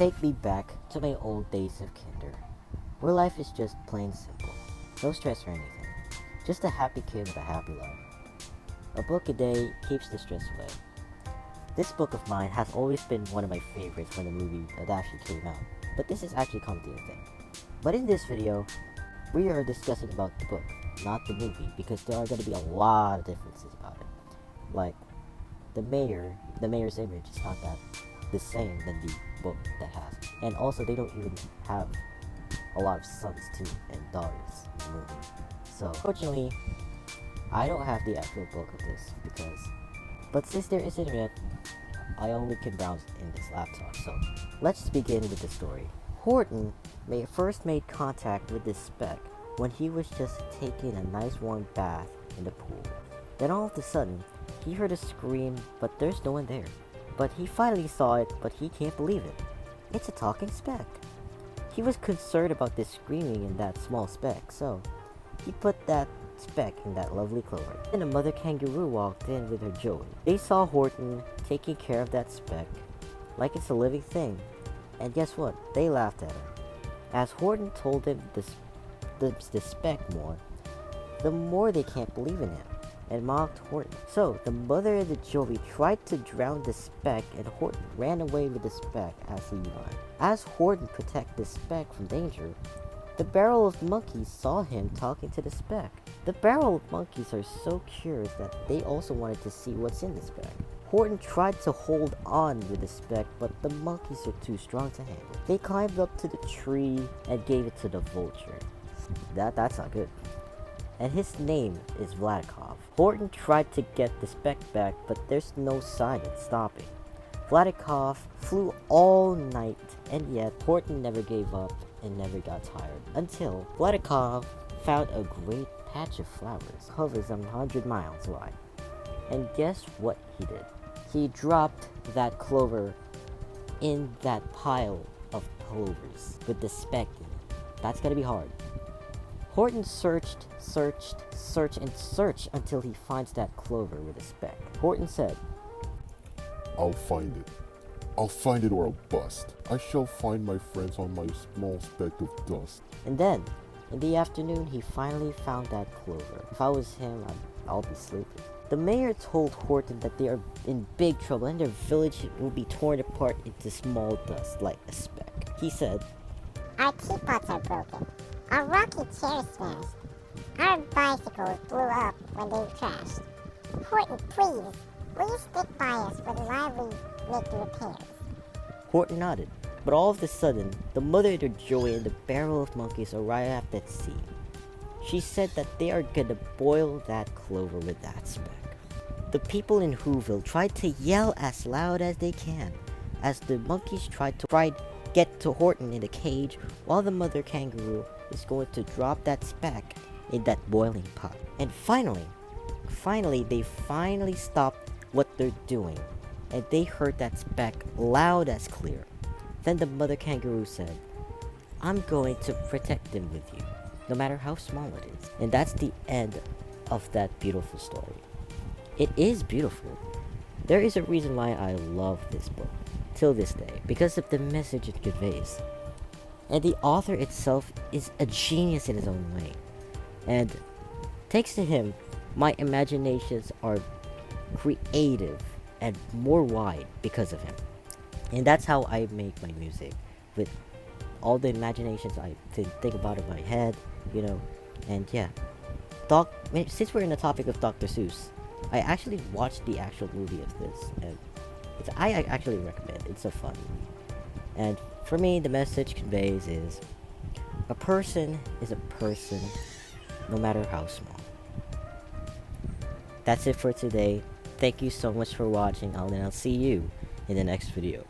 take me back to my old days of kinder, where life is just plain simple. No stress or anything. Just a happy kid with a happy life. A book a day keeps the stress away. This book of mine has always been one of my favorites when the movie adaptation came out, but this is actually come to a thing. But in this video, we are discussing about the book, not the movie, because there are going to be a lot of differences about it. Like, the mayor's image is not that the same than the book that has. And also, they don't even have a lot of sons too, and daughters in the movie. So, fortunately, I don't have the actual book of this, but since there is internet, I only can browse in this laptop. So, let's begin with the story. Horton first made contact with this speck when he was just taking a nice warm bath in the pool. Then all of a sudden, he heard a scream, but there's no one there. But he finally saw it, but he can't believe it. It's a talking speck. He was concerned about this screaming in that small speck, so he put that speck in that lovely clover. Then a mother kangaroo walked in with her joey. They saw Horton taking care of that speck like it's a living thing. And guess what? They laughed at her. As Horton told them the speck more, the more they can't believe in him and mocked Horton. So the mother and the joey tried to drown the speck, and Horton ran away with the speck as he ran. As Horton protected the speck from danger, the barrel of monkeys saw him talking to the speck. The barrel of monkeys are so curious that they also wanted to see what's in the speck. Horton tried to hold on with the speck, but the monkeys are too strong to handle. They climbed up to the tree and gave it to the vulture. That's not good. And his name is Vladikov. Horton tried to get the speck back, but there's no sign of stopping. Vladikov flew all night, and yet Horton never gave up and never got tired, until Vladikov found a great patch of flowers, covers 100 miles wide. And guess what he did? He dropped that clover in that pile of clovers with the speck in it. That's gonna be hard. Horton searched until he finds that clover with a speck. Horton said, I'll find it. I'll find it or I'll bust. I shall find my friends on my small speck of dust. And then, in the afternoon, he finally found that clover. If I was him, I'll be sleeping. The mayor told Horton that they are in big trouble and their village will be torn apart into small dust like a speck. He said, Our teapots are broken. Our rocky chairs smashed. Our bicycles blew up when they crashed. Horton, please, will you stick by us while we make the repairs? Horton nodded, but all of a sudden, the mother and her joey and the barrel of monkeys arrived at sea. She said that they are gonna boil that clover with that speck. The people in Whoville tried to yell as loud as they can, as the monkeys tried to get to Horton in the cage, while the mother kangaroo is going to drop that speck in that boiling pot. And finally, they finally stopped what they're doing, and they heard that speck loud as clear. Then the mother kangaroo said, I'm going to protect them with you, no matter how small it is. And that's the end of that beautiful story. It is beautiful. There is a reason why I love this book till this day, because of the message it conveys. And the author itself is a genius in his own way. And thanks to him, my imaginations are creative and more wide because of him. And that's how I make my music, with all the imaginations I think about in my head, and yeah. Since we're in the topic of Dr. Seuss, I actually watched the actual movie of this, and I actually recommend it. It's a fun movie. And for me, the message conveys is, a person is a person, no matter how small. That's it for today. Thank you so much for watching, and I'll see you in the next video.